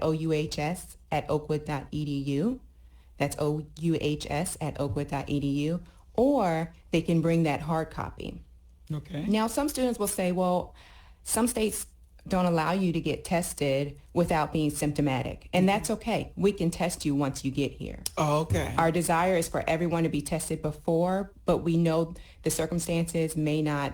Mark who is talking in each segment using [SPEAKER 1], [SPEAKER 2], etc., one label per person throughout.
[SPEAKER 1] OUHS at oakwood.edu. That's OUHS at oakwood.edu. Or they can bring that hard copy.
[SPEAKER 2] Okay.
[SPEAKER 1] Now, some students will say, well, some states don't allow you to get tested without being symptomatic. And that's okay. We can test you once you get here.
[SPEAKER 2] Oh, okay.
[SPEAKER 1] Our desire is for everyone to be tested before, but we know the circumstances may not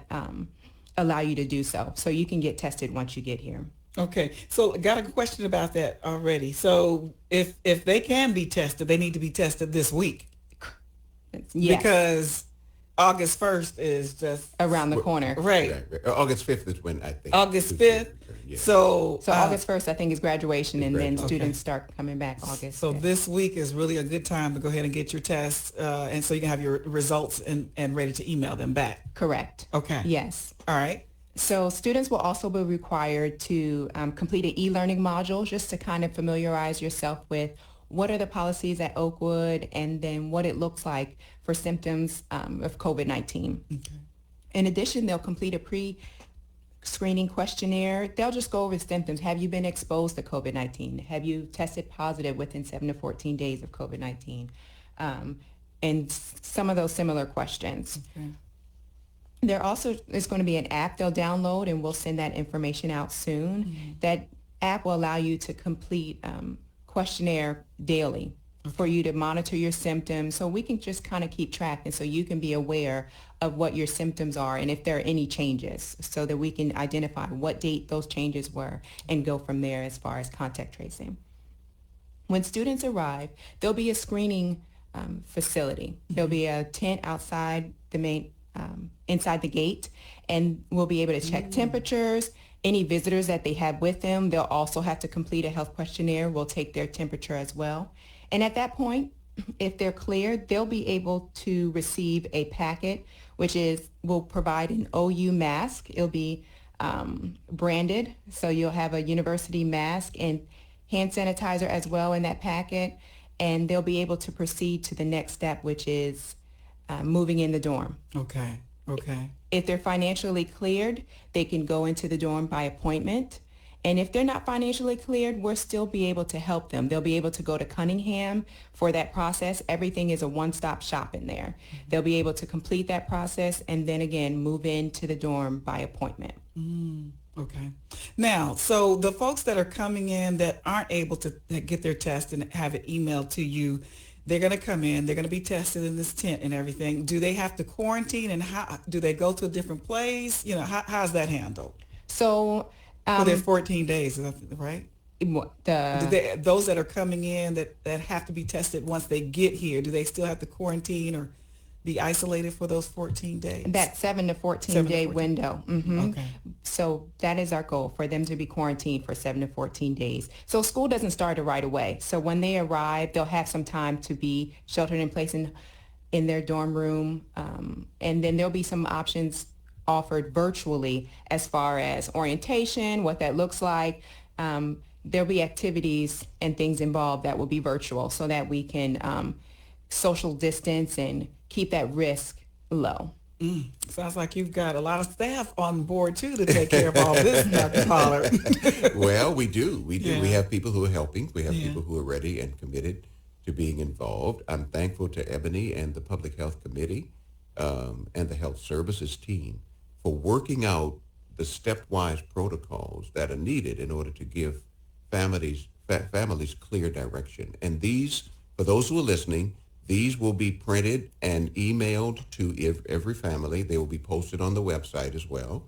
[SPEAKER 1] allow you to do so. So you can get tested once you get here.
[SPEAKER 2] Okay. So I got a question about that already. So if they can be tested, they need to be tested this week
[SPEAKER 1] Yes,
[SPEAKER 2] because August 1st is just
[SPEAKER 1] around the corner.
[SPEAKER 2] right.
[SPEAKER 3] Right. August 5th is when I think.
[SPEAKER 2] August 5th.
[SPEAKER 3] Yeah.
[SPEAKER 2] So
[SPEAKER 1] So August 1st, I think, is graduation, and then
[SPEAKER 3] Okay.
[SPEAKER 1] students start coming back August
[SPEAKER 2] So
[SPEAKER 1] 5th.
[SPEAKER 2] this week is really a good time to go ahead and get your tests, and so you can have your results and ready to email them back.
[SPEAKER 1] Correct.
[SPEAKER 2] Okay.
[SPEAKER 1] Yes.
[SPEAKER 2] All right.
[SPEAKER 1] So students will also be required to complete an e-learning module just to kind of familiarize yourself with what are the policies at Oakwood and then what it looks like for symptoms of COVID-19.
[SPEAKER 2] Okay.
[SPEAKER 1] In addition, they'll complete a pre-screening questionnaire. They'll just go over the symptoms. Have you been exposed to COVID-19? Have you tested positive within 7 to 14 days of COVID-19? And some of those similar questions.
[SPEAKER 2] Okay.
[SPEAKER 1] There also is going to be an app they'll download, and we'll send that information out soon. That app will allow you to complete questionnaire daily for you to monitor your symptoms, so we can just kind of keep track, and so you can be aware of what your symptoms are and if there are any changes, so that we can identify what date those changes were and go from there as far as contact tracing. When students arrive, there'll be a screening facility. There'll be a tent outside the main inside the gate, and we'll be able to check temperatures. Any visitors that they have with them, they'll also have to complete a health questionnaire. We'll take their temperature as well. And at that point, if they're cleared, they'll be able to receive a packet, which will provide an OU mask. It'll be branded, so you'll have a university mask and hand sanitizer as well in that packet, and they'll be able to proceed to the next step, which is moving in the dorm.
[SPEAKER 2] Okay. Okay.
[SPEAKER 1] If they're financially cleared, they can go into the dorm by appointment. And if they're not financially cleared, we'll still be able to help them. They'll be able to go to Cunningham for that process. Everything is a one-stop shop in there. They'll be able to complete that process and then again move into the dorm by appointment.
[SPEAKER 2] Okay. Now, so the folks that are coming in that aren't able to get their test and have it emailed to you, they're going to come in, they're going to be tested in this tent and everything. Do they have to quarantine, and how do they go to a different place? You know, how's that handled?
[SPEAKER 1] So
[SPEAKER 2] For their 14 days, right? Those that are coming in that have to be tested once they get here, do they still have to quarantine or be isolated for those 14 days?
[SPEAKER 1] that 7 to 14
[SPEAKER 2] 7 to
[SPEAKER 1] day
[SPEAKER 2] 14.
[SPEAKER 1] window.
[SPEAKER 2] Okay.
[SPEAKER 1] So that is our goal, for them to be quarantined for 7 to 14 days. So school doesn't start right away. So when they arrive, they'll have some time to be sheltered in place in their dorm room. And then there'll be some options offered virtually as far as orientation, what that looks like. There'll be activities and things involved that will be virtual, so that we can social distance and keep that risk low.
[SPEAKER 2] Sounds like you've got a lot of staff on board too to take care of all this, Dr. Pollard.
[SPEAKER 3] Well, we do. We do.
[SPEAKER 2] Yeah.
[SPEAKER 3] We have people who are helping. We have
[SPEAKER 2] Yeah.
[SPEAKER 3] people who are ready and committed to being involved. I'm thankful to Ebony and the Public Health Committee and the Health Services team for working out the stepwise protocols that are needed in order to give families clear direction. And these, for those who are listening, these will be printed and emailed to every family. They will be posted on the website as well.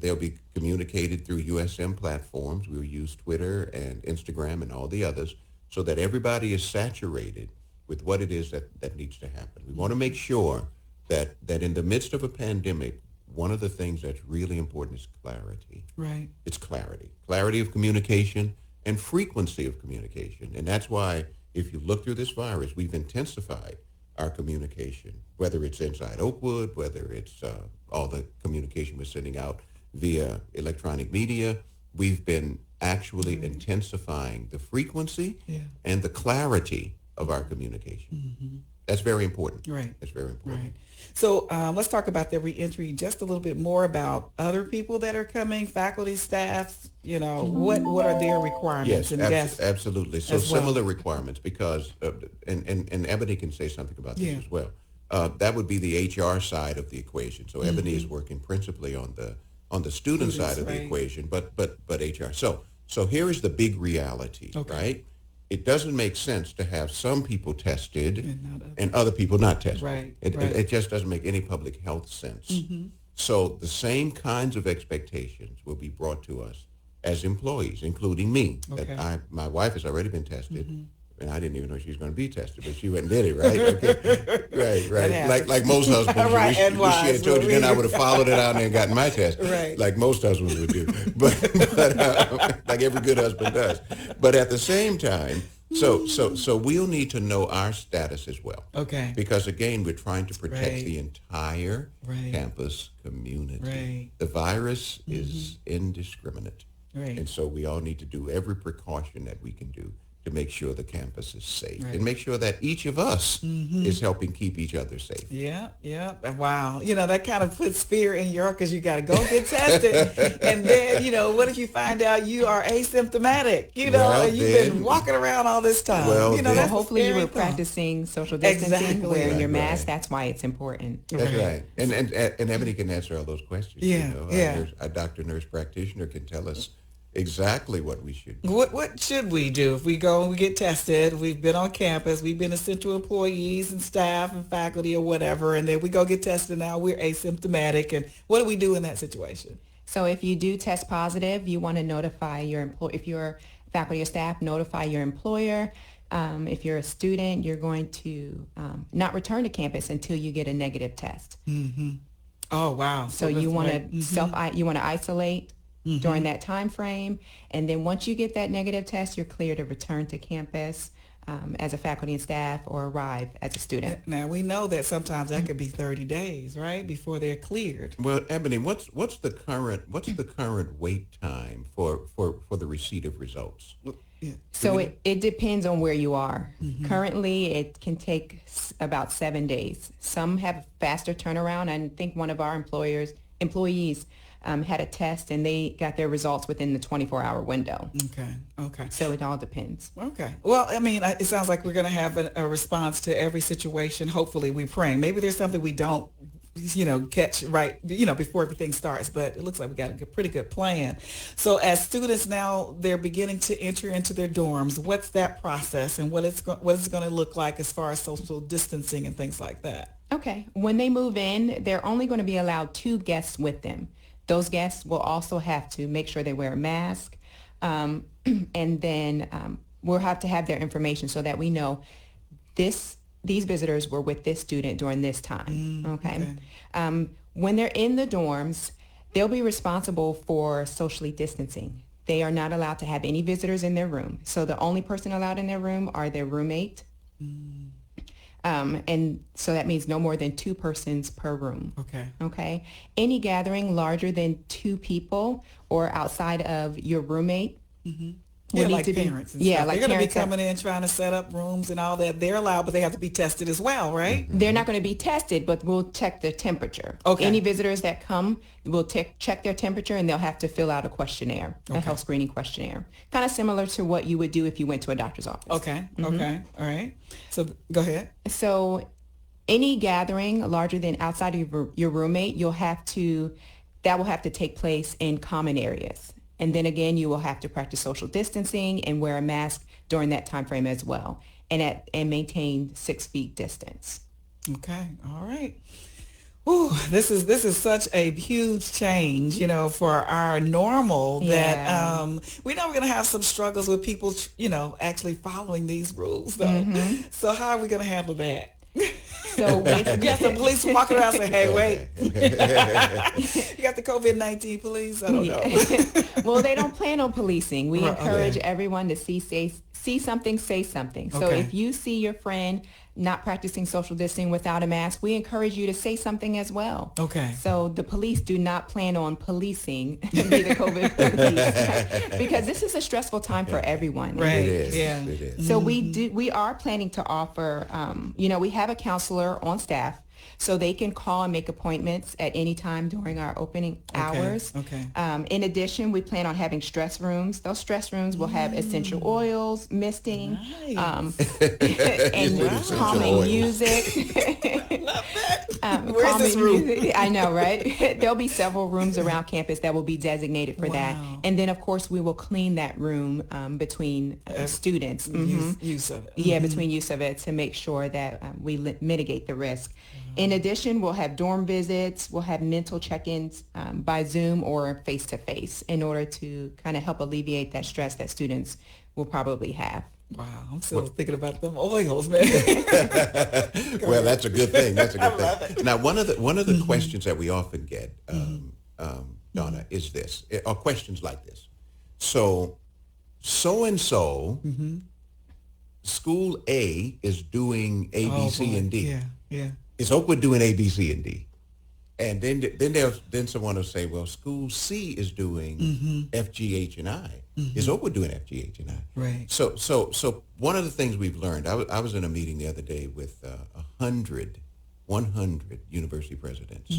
[SPEAKER 3] They'll be communicated through USM platforms. We'll use Twitter and Instagram and all the others so that everybody is saturated with what it is that needs to happen. We want to make sure that in the midst of a pandemic, one of the things that's really important is clarity.
[SPEAKER 2] Right.
[SPEAKER 3] It's clarity of communication and frequency of communication. And that's why if you look through this virus, we've intensified our communication, whether it's inside Oakwood, whether it's all the communication we're sending out via electronic media. We've been actually intensifying the frequency and the clarity of our communication. That's very important.
[SPEAKER 2] Right.
[SPEAKER 3] That's very important.
[SPEAKER 2] Right. So let's talk about the reentry just a little bit more about other people that are coming, faculty, staff. What are their requirements?
[SPEAKER 3] Yes,
[SPEAKER 2] And
[SPEAKER 3] absolutely. So
[SPEAKER 2] as well.
[SPEAKER 3] similar requirements because, and Ebony can say something about this
[SPEAKER 2] Yeah.
[SPEAKER 3] as well. That would be the HR side of the equation. So Ebony is working principally on the student side of the
[SPEAKER 2] right.
[SPEAKER 3] equation, but HR. So here is the big reality, right? It doesn't make sense to have some people tested and other people not tested.
[SPEAKER 2] Right,
[SPEAKER 3] It just doesn't make any public health sense. So the same kinds of expectations will be brought to us as employees, including me.
[SPEAKER 2] Okay.
[SPEAKER 3] My wife has already been tested, and I didn't even know she was going to be tested, but she went and did it, right? Okay. Right. Like most husbands,
[SPEAKER 2] Right, and
[SPEAKER 3] wish she had told you, then I would have followed it out there and gotten my test,
[SPEAKER 2] Right.
[SPEAKER 3] like most husbands would do, but like every good husband does. But at the same time, so we'll need to know our status as well.
[SPEAKER 2] Okay.
[SPEAKER 3] Because again, we're trying to protect
[SPEAKER 2] Right.
[SPEAKER 3] the entire
[SPEAKER 2] Right.
[SPEAKER 3] campus community.
[SPEAKER 2] Right.
[SPEAKER 3] The virus is indiscriminate.
[SPEAKER 2] Right.
[SPEAKER 3] And so we all need to do every precaution that we can do to make sure the campus is safe
[SPEAKER 2] Right.
[SPEAKER 3] and make sure that each of us is helping keep each other safe.
[SPEAKER 2] Yeah. Wow. That kind of puts fear in your heart because you got to go get tested. And then, what if you find out you are asymptomatic,
[SPEAKER 3] Well,
[SPEAKER 2] and you've
[SPEAKER 3] then-
[SPEAKER 2] been walking around all this time?
[SPEAKER 3] Well, then-
[SPEAKER 2] that's a
[SPEAKER 1] Hopefully you
[SPEAKER 2] scary
[SPEAKER 1] were
[SPEAKER 2] thought.
[SPEAKER 1] practicing social distancing,
[SPEAKER 2] Exactly.
[SPEAKER 1] wearing your
[SPEAKER 3] Right,
[SPEAKER 1] mask.
[SPEAKER 3] right.
[SPEAKER 1] That's why it's important.
[SPEAKER 3] That's
[SPEAKER 2] Right.
[SPEAKER 3] right. And Ebony can answer all those questions.
[SPEAKER 2] Yeah, yeah.
[SPEAKER 3] A doctor, nurse practitioner can tell us exactly what we should do.
[SPEAKER 2] What should we do if we go and we get tested? We've been on campus. We've been essential employees and staff and faculty or whatever, and then we go get tested. Now we're asymptomatic, and what do we do in that situation?
[SPEAKER 1] So if you do test positive, you want to notify your employer. If you're faculty or staff, notify your employer. If you're a student, you're going to not return to campus until you get a negative test.
[SPEAKER 2] Oh wow!
[SPEAKER 1] So you want to
[SPEAKER 2] right.
[SPEAKER 1] you want to isolate during that time frame, and then once you get that negative test, you're clear to return to campus as a faculty and staff or arrive as a student.
[SPEAKER 2] Now we know that sometimes that could be 30 days, right, before they're cleared.
[SPEAKER 3] Well, Ebony, what's the current wait time for the receipt of results?
[SPEAKER 2] Yeah.
[SPEAKER 1] So it depends on where you are. Currently, it can take about 7 days. Some have faster turnaround. I think one of our employees had a test and they got their results within the 24-hour window.
[SPEAKER 2] Okay.
[SPEAKER 1] So it all depends.
[SPEAKER 2] Okay. Well, I mean, it sounds like we're going to have a response to every situation. Hopefully, we praying. Maybe there's something we don't, catch right, before everything starts. But it looks like we got a pretty good plan. So as students now, they're beginning to enter into their dorms. What's that process and what is it going to look like as far as social distancing and things like that?
[SPEAKER 1] Okay. When they move in, they're only going to be allowed 2 guests with them. Those guests will also have to make sure they wear a mask. And then we'll have to have their information so that we know these visitors were with this student during this time. Okay. When they're in the dorms, they'll be responsible for socially distancing. They are not allowed to have any visitors in their room. So the only person allowed in their room are their roommate. And so that means no more than 2 persons per room. Okay. Any gathering larger than 2 people or outside of your roommate.
[SPEAKER 2] Yeah, like parents. And stuff.
[SPEAKER 1] Like
[SPEAKER 2] they're going to be
[SPEAKER 1] parents
[SPEAKER 2] coming in trying to set up rooms and all that. They're allowed, but they have to be tested as well, right?
[SPEAKER 1] They're not going to be tested, but we'll check their temperature.
[SPEAKER 2] Okay.
[SPEAKER 1] Any visitors that come, we'll check their temperature, and they'll have to fill out a questionnaire, a health screening questionnaire, kind of similar to what you would do if you went to a doctor's office.
[SPEAKER 2] Okay. Okay. All right. So go ahead.
[SPEAKER 1] So any gathering larger than outside of your roommate, that will have to take place in common areas. And then again, you will have to practice social distancing and wear a mask during that time frame as well, and maintain 6 feet distance.
[SPEAKER 2] Okay. All right. Ooh, this is such a huge change, for our normal that we know we're going to have some struggles with people, actually following these rules, though. So how are we going to handle that?
[SPEAKER 1] So
[SPEAKER 2] You got the police walking around saying, hey, wait. You got the COVID-19 police? I don't know.
[SPEAKER 1] Well, they don't plan on policing. We
[SPEAKER 2] Right,
[SPEAKER 1] encourage everyone to see something, say something. So
[SPEAKER 2] Okay.
[SPEAKER 1] if you see your friend not practicing social distancing without a mask, we encourage you to say something as well.
[SPEAKER 2] Okay.
[SPEAKER 1] So the police do not plan on policing be the COVID police because this is a stressful time for everyone.
[SPEAKER 2] Right.
[SPEAKER 3] It is.
[SPEAKER 2] Yeah.
[SPEAKER 3] It is.
[SPEAKER 1] So we are planning to offer, we have a counselor on staff, so they can call and make appointments at any time during our opening hours.
[SPEAKER 2] Okay.
[SPEAKER 1] In addition, we plan on having stress rooms. Those stress rooms will have essential oils, misting,
[SPEAKER 2] Nice.
[SPEAKER 1] and
[SPEAKER 3] Essential
[SPEAKER 1] calming
[SPEAKER 3] oils.
[SPEAKER 1] music.
[SPEAKER 2] Where's this
[SPEAKER 1] calming
[SPEAKER 2] room?
[SPEAKER 1] music. I know, right? There'll be several rooms around campus that will be designated for that.
[SPEAKER 2] Wow.
[SPEAKER 1] And then, of course, we will clean that room between students.
[SPEAKER 2] Use of it.
[SPEAKER 1] Yeah, between use of it to make sure that we mitigate the risk. In addition, we'll have dorm visits. We'll have mental check-ins by Zoom or face-to-face in order to kind of help alleviate that stress that students will probably have.
[SPEAKER 2] Wow, I'm still thinking about them oils, man.
[SPEAKER 3] Well, that's a good thing. That's a good
[SPEAKER 2] love
[SPEAKER 3] thing. Now, one of the questions that we often get, Donna, is this, or questions like this. So and so, school A is doing A, B, C, and D.
[SPEAKER 2] Yeah.
[SPEAKER 3] Is Oakwood doing A, B, C, and D? And then someone will say, well, school C is doing F, G, H, and I. Is Oakwood doing F, G, H, and I?
[SPEAKER 2] Right.
[SPEAKER 3] So one of the things we've learned, I was in a meeting the other day with 100 university presidents.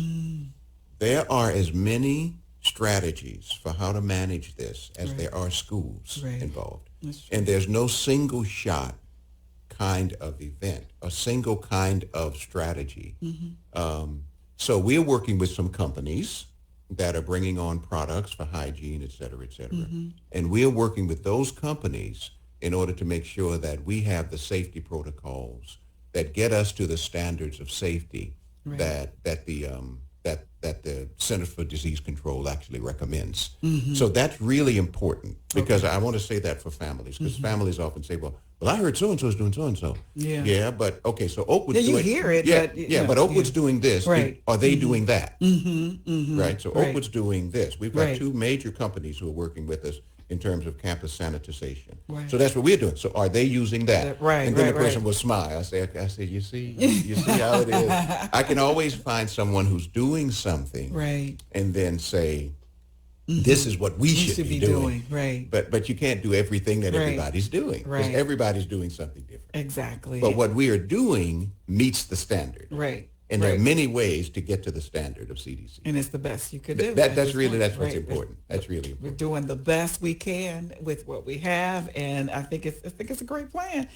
[SPEAKER 3] There are as many strategies for how to manage this as there are schools involved. And there's no single shot kind of event, a single kind of strategy. So we're working with some companies that are bringing on products for hygiene, et cetera, et cetera. And we're working with those companies in order to make sure that we have the safety protocols that get us to the standards of safety that the Centers for Disease Control actually recommends. So that's really important because I want to say that for families, because families often say, well, I heard so-and-so is doing so-and-so.
[SPEAKER 2] Yeah.
[SPEAKER 3] But okay, so Oakwood's
[SPEAKER 2] Yeah, you
[SPEAKER 3] doing...
[SPEAKER 2] hear it,
[SPEAKER 3] but, but Oakwood's doing this.
[SPEAKER 2] Right.
[SPEAKER 3] Are they doing that? Right, so
[SPEAKER 2] Right.
[SPEAKER 3] Oakwood's doing this. We've got
[SPEAKER 2] Right.
[SPEAKER 3] two major companies who are working with us in terms of campus sanitization.
[SPEAKER 2] Right.
[SPEAKER 3] So that's what we're doing. So are they using that?
[SPEAKER 2] Right,
[SPEAKER 3] And then
[SPEAKER 2] right,
[SPEAKER 3] the person
[SPEAKER 2] right.
[SPEAKER 3] will smile. I say, you see how it is? I can always find someone who's doing something
[SPEAKER 2] Right.
[SPEAKER 3] and then say, this is what we
[SPEAKER 2] You
[SPEAKER 3] should be doing.
[SPEAKER 2] Right.
[SPEAKER 3] But you can't do everything that
[SPEAKER 2] Right.
[SPEAKER 3] everybody's doing. Because
[SPEAKER 2] Right.
[SPEAKER 3] everybody's doing something different.
[SPEAKER 2] Exactly.
[SPEAKER 3] But what we are doing meets the standard.
[SPEAKER 2] Right.
[SPEAKER 3] And there are
[SPEAKER 2] Right.
[SPEAKER 3] many ways to get to the standard of CDC.
[SPEAKER 2] And it's the best you could do.
[SPEAKER 3] That's
[SPEAKER 2] at this
[SPEAKER 3] really,
[SPEAKER 2] point.
[SPEAKER 3] that's what's
[SPEAKER 2] Right.
[SPEAKER 3] important. That's really
[SPEAKER 2] We're
[SPEAKER 3] important.
[SPEAKER 2] doing the best we can with what we have, and I think it's a great plan.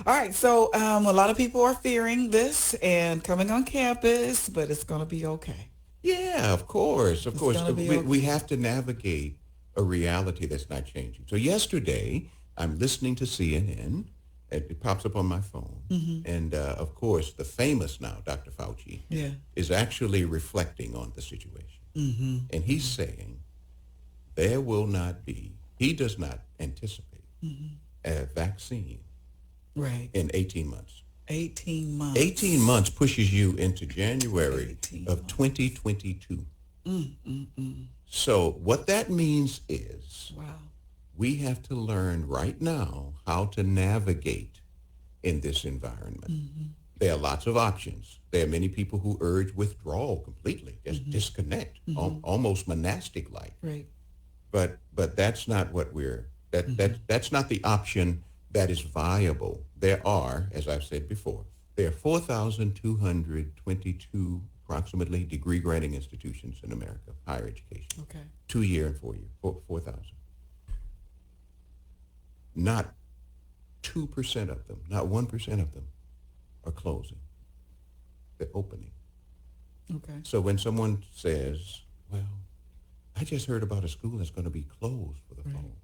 [SPEAKER 2] All right, so a lot of people are fearing this and coming on campus, but it's going to be okay.
[SPEAKER 3] Yeah, of course. Of course.
[SPEAKER 2] gonna be
[SPEAKER 3] We
[SPEAKER 2] okay.
[SPEAKER 3] have to navigate a reality that's not changing. So yesterday, I'm listening to CNN. It pops up on my phone. And, of course, the famous now, Dr. Fauci,
[SPEAKER 2] Yeah.
[SPEAKER 3] is actually reflecting on the situation. And he's saying there will not be, he does not anticipate a vaccine
[SPEAKER 2] Right.
[SPEAKER 3] in 18 months.
[SPEAKER 2] 18 months.
[SPEAKER 3] 18 months pushes you into January
[SPEAKER 2] 18
[SPEAKER 3] of 2022. So what that means is
[SPEAKER 2] Wow.
[SPEAKER 3] we have to learn right now how to navigate in this environment. There are lots of options. There are many people who urge withdrawal completely, just disconnect, almost monastic-like.
[SPEAKER 2] Right.
[SPEAKER 3] But that's not what that's not the option that is viable. There are, as I've said before, there are 4,222 approximately degree granting institutions in America, higher education,
[SPEAKER 2] Okay.
[SPEAKER 3] 2-year and 4-year, 4,000. Not 2% of them, not 1% of them are closing. They're opening.
[SPEAKER 2] Okay.
[SPEAKER 3] So when someone says, well, I just heard about a school that's going to be closed for the fall.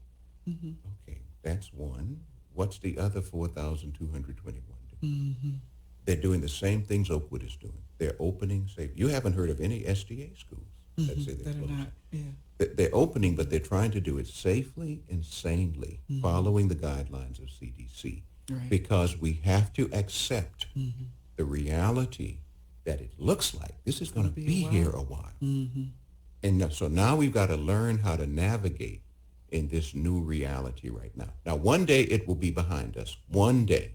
[SPEAKER 3] Okay, that's one. What's the other 4,221 doing? They're doing the same things Oakwood is doing. They're opening safe. You haven't heard of any SDA schools that say they're
[SPEAKER 2] That are
[SPEAKER 3] closing.
[SPEAKER 2] not. Yeah.
[SPEAKER 3] They're opening, but they're trying to do it safely and sanely, following the guidelines of CDC.
[SPEAKER 2] Right.
[SPEAKER 3] Because we have to accept the reality that it looks like this is going to be here a while. And so now we've got to learn how to navigate in this new reality right now. Now, one day it will be behind us. One day.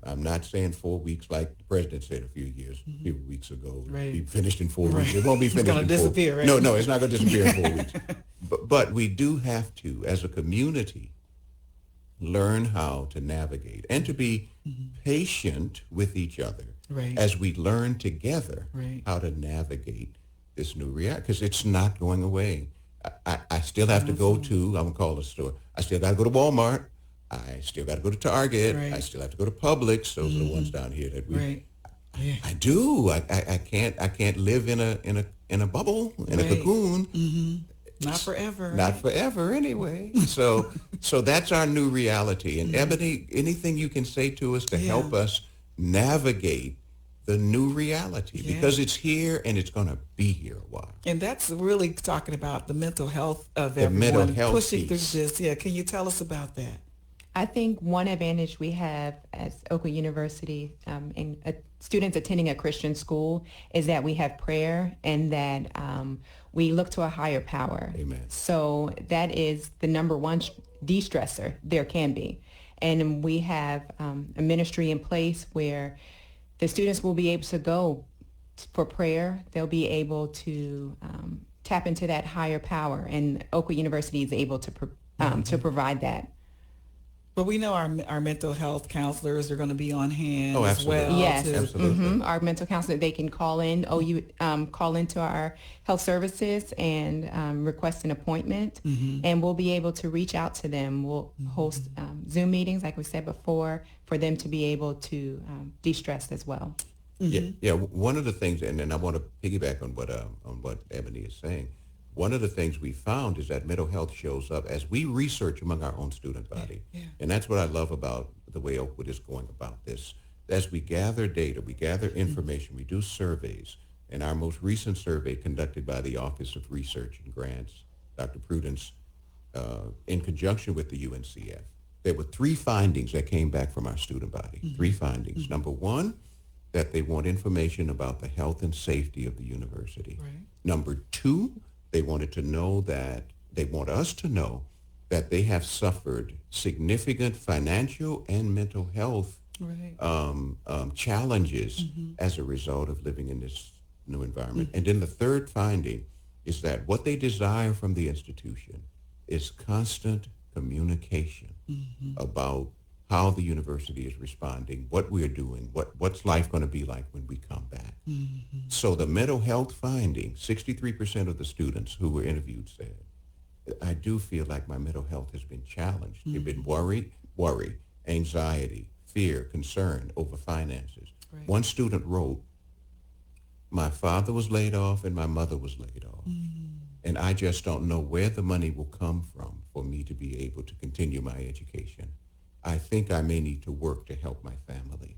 [SPEAKER 3] I'm not saying 4 weeks like the president said a few weeks ago.
[SPEAKER 2] Right.
[SPEAKER 3] Be finished in 4 weeks. It won't be
[SPEAKER 2] It's
[SPEAKER 3] finished
[SPEAKER 2] gonna
[SPEAKER 3] in 4
[SPEAKER 2] disappear, right?
[SPEAKER 3] No, it's not going to disappear in 4 weeks. But we do have to, as a community, learn how to navigate and to be patient with each other
[SPEAKER 2] Right.
[SPEAKER 3] as we learn together
[SPEAKER 2] Right.
[SPEAKER 3] how to navigate this new reality, because it's not going away. I still have to go to, I'm going to call the store. I still got to go to Walmart. I still got to go to Target.
[SPEAKER 2] Right.
[SPEAKER 3] I still have to go to Publix. Those are the ones down here that we.
[SPEAKER 2] Right. Yeah.
[SPEAKER 3] I do. I can't live in a bubble, in a
[SPEAKER 2] Right.
[SPEAKER 3] cocoon.
[SPEAKER 2] Not forever.
[SPEAKER 3] Not forever anyway. So that's our new reality. And Ebony, anything you can say to us to help us navigate the new reality, because it's here and it's going to be here a while.
[SPEAKER 2] And that's really talking about the mental health of
[SPEAKER 3] The
[SPEAKER 2] everyone
[SPEAKER 3] mental health
[SPEAKER 2] pushing
[SPEAKER 3] piece.
[SPEAKER 2] through this. Yeah. Can you tell us about that?
[SPEAKER 1] I think one advantage we have as Oakwood University and students attending a Christian school is that we have prayer and that we look to a higher power.
[SPEAKER 3] Amen.
[SPEAKER 1] So that is the number one de-stressor there can be. And we have a ministry in place where the students will be able to go for prayer. They'll be able to tap into that higher power, and Oakwood University is able to provide that.
[SPEAKER 2] But we know our mental health counselors are going to be on hand
[SPEAKER 3] Oh,
[SPEAKER 2] as
[SPEAKER 3] absolutely.
[SPEAKER 2] well.
[SPEAKER 1] Yes,
[SPEAKER 2] to-
[SPEAKER 3] Absolutely.
[SPEAKER 1] Our mental counselor, they can call in. Call into our health services and request an appointment, and we'll be able to reach out to them. We'll host Zoom meetings, like we said before, for them to be able to de-stress as well.
[SPEAKER 3] Yeah. One of the things, and I want to piggyback on what Ebony is saying. One of the things we found is that mental health shows up as we research among our own student body.
[SPEAKER 2] Yeah.
[SPEAKER 3] And that's what I love about the way Oakwood is going about this. As we gather data, we gather information, we do surveys. And our most recent survey conducted by the Office of Research and Grants, Dr. Prudence, in conjunction with the UNCF, there were 3 findings that came back from our student body. 3 findings. Number one, that they want information about the health and safety of the university.
[SPEAKER 2] Right.
[SPEAKER 3] Number 2, they want us to know that they have suffered significant financial and mental health
[SPEAKER 2] Right.
[SPEAKER 3] challenges as a result of living in this new environment. And then the third finding is that what they desire from the institution is constant communication about how the university is responding, what we're doing, what's life going to be like when we come back. So the mental health finding, 63% of the students who were interviewed said, I do feel like my mental health has been challenged. They've been worry, anxiety, fear, concern over finances.
[SPEAKER 2] Right.
[SPEAKER 3] One student wrote, my father was laid off and my mother was laid off. And I just don't know where the money will come from for me to be able to continue my education. I think I may need to work to help my family.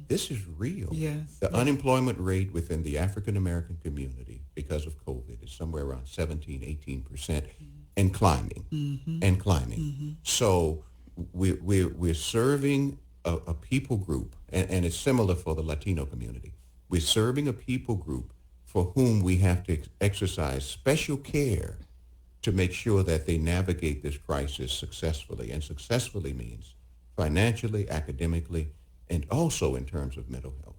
[SPEAKER 3] This is real.
[SPEAKER 2] Yes.
[SPEAKER 3] The unemployment rate within the African American community because of COVID is somewhere around 17, 18% and climbing, and climbing. So we're serving a people group, and it's similar for the Latino community. We're serving a people group for whom we have to exercise special care to make sure that they navigate this crisis successfully. And successfully means financially, academically, and also in terms of mental health.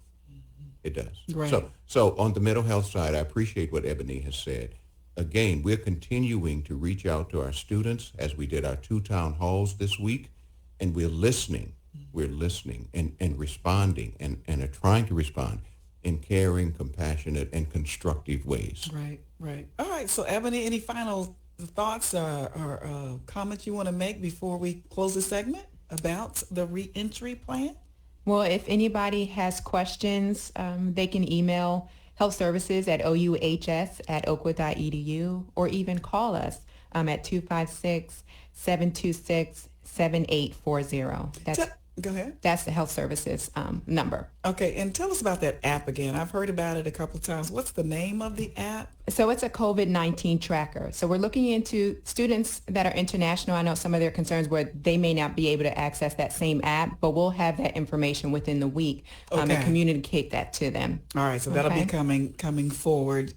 [SPEAKER 3] It does.
[SPEAKER 2] Right.
[SPEAKER 3] So on the mental health side, I appreciate what Ebony has said. Again, we're continuing to reach out to our students as we did our 2 town halls this week, and we're listening. We're listening and responding and are trying to respond in caring, compassionate, and constructive ways.
[SPEAKER 2] Right. Right. All right. So, Ebony, any final thoughts or comments you want to make before we close the segment about the reentry plan?
[SPEAKER 1] Well, if anybody has questions, they can email health services at ouhs@oakwood.edu or even call us at 256-726-7840.
[SPEAKER 2] Go ahead.
[SPEAKER 1] That's the health services number.
[SPEAKER 2] Okay, and tell us about that app again. I've heard about it a couple of times. What's the name of the app?
[SPEAKER 1] So it's a COVID-19 tracker. So we're looking into students that are international. I know some of their concerns where they may not be able to access that same app, but we'll have that information within the week and
[SPEAKER 2] Okay.
[SPEAKER 1] communicate that to them.
[SPEAKER 2] All right, so that'll be
[SPEAKER 1] Okay.
[SPEAKER 2] coming forward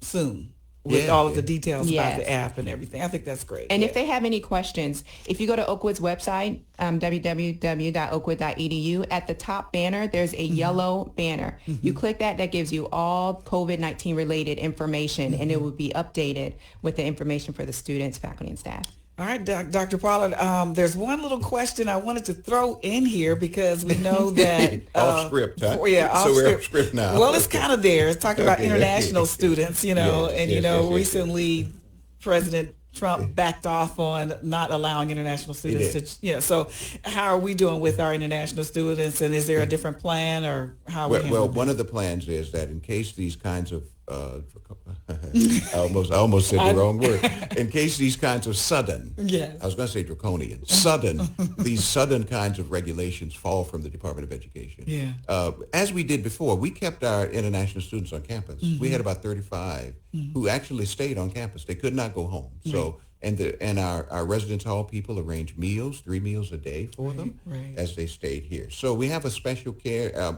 [SPEAKER 2] soon. with
[SPEAKER 3] Yeah,
[SPEAKER 2] all of the
[SPEAKER 3] yeah.
[SPEAKER 2] details about
[SPEAKER 1] Yes.
[SPEAKER 2] the app and everything. I think that's great.
[SPEAKER 1] And
[SPEAKER 2] Yeah.
[SPEAKER 1] if they have any questions, if you go to Oakwood's website, www.oakwood.edu, at the top banner, there's a yellow banner. You click that, that gives you all COVID-19 related information, and it will be updated with the information for the students, faculty, and staff.
[SPEAKER 2] All right, Dr. Pollard, there's one little question I wanted to throw in here because we know that...
[SPEAKER 3] Off script, huh?
[SPEAKER 2] Yeah,
[SPEAKER 3] So we're off script now.
[SPEAKER 2] Well, it's kind of there. It's talking about
[SPEAKER 3] Okay.
[SPEAKER 2] international students, you know,
[SPEAKER 3] Yes,
[SPEAKER 2] and,
[SPEAKER 3] yes,
[SPEAKER 2] you know,
[SPEAKER 3] yes, yes,
[SPEAKER 2] recently President Trump backed off on not allowing international students
[SPEAKER 3] did.
[SPEAKER 2] to, you know, so how are we doing with our international students, and is there a different plan, or how are we
[SPEAKER 3] Well,
[SPEAKER 2] handling
[SPEAKER 3] one of the plans is that in case these kinds of I almost said the wrong word. In case these kinds of sudden,
[SPEAKER 2] Yes.
[SPEAKER 3] I was going to say draconian, these sudden kinds of regulations fall from the Department of Education.
[SPEAKER 2] Yeah.
[SPEAKER 3] As we did before, we kept our international students on campus. We had about 35 who actually stayed on campus. They could not go home. So, and our residence hall people arranged meals, 3 meals a day for them
[SPEAKER 2] right.
[SPEAKER 3] as they stayed here. So we have a special care.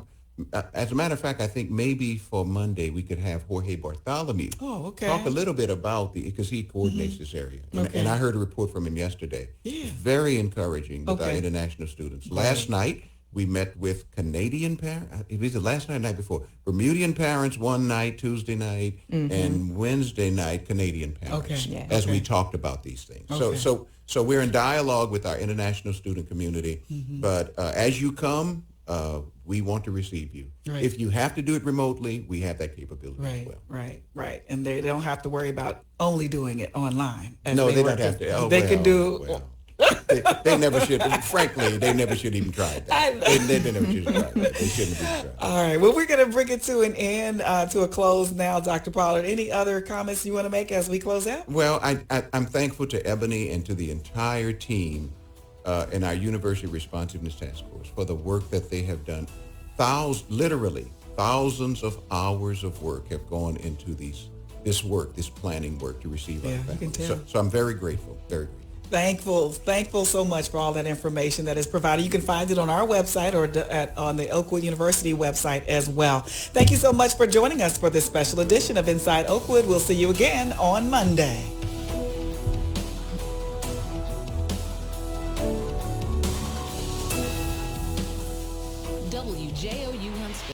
[SPEAKER 3] As a matter of fact, I think maybe for Monday we could have Jorge Bartholomew
[SPEAKER 2] Oh, okay.
[SPEAKER 3] talk a little bit about because he coordinates this area.
[SPEAKER 2] Okay.
[SPEAKER 3] And I heard a report from him yesterday.
[SPEAKER 2] Yeah.
[SPEAKER 3] Very encouraging with our
[SPEAKER 2] Okay.
[SPEAKER 3] international students. Last night we met with Canadian parents. It was the last night, night before. Bermudian parents one night, Tuesday night, and Wednesday night Canadian parents.
[SPEAKER 2] Okay.
[SPEAKER 1] Yeah.
[SPEAKER 3] As we
[SPEAKER 2] Okay.
[SPEAKER 3] talked about these things.
[SPEAKER 2] Okay.
[SPEAKER 3] So we're in dialogue with our international student community. But as you come, we want to receive you.
[SPEAKER 2] Right.
[SPEAKER 3] If you have to do it remotely, we have that capability as
[SPEAKER 2] Right,
[SPEAKER 3] well.
[SPEAKER 2] right. And they don't have to worry about only doing it online. as
[SPEAKER 3] No, they
[SPEAKER 2] were
[SPEAKER 3] don't have to. Oh,
[SPEAKER 2] they
[SPEAKER 3] well,
[SPEAKER 2] could do.
[SPEAKER 3] well. they never should. Frankly, they never should even try that. They never should try that. They shouldn't have even tried.
[SPEAKER 2] All right. Well, we're going to bring it to an end, to a close now, Dr. Pollard. Any other comments you want to make as we close out?
[SPEAKER 3] Well, I'm thankful to Ebony and to the entire team in our University Responsiveness Task Force for the work that they have done. Literally thousands of hours of work have gone into this planning work to receive
[SPEAKER 2] Yeah,
[SPEAKER 3] our
[SPEAKER 2] you
[SPEAKER 3] faculty.
[SPEAKER 2] can tell.
[SPEAKER 3] So I'm very grateful, very grateful.
[SPEAKER 2] Thankful so much for all that information that is provided. You can find it on our website or on the Oakwood University website as well. Thank you so much for joining us for this special edition of Inside Oakwood. We'll see you again on Monday.
[SPEAKER 4] WJOU Huntsville.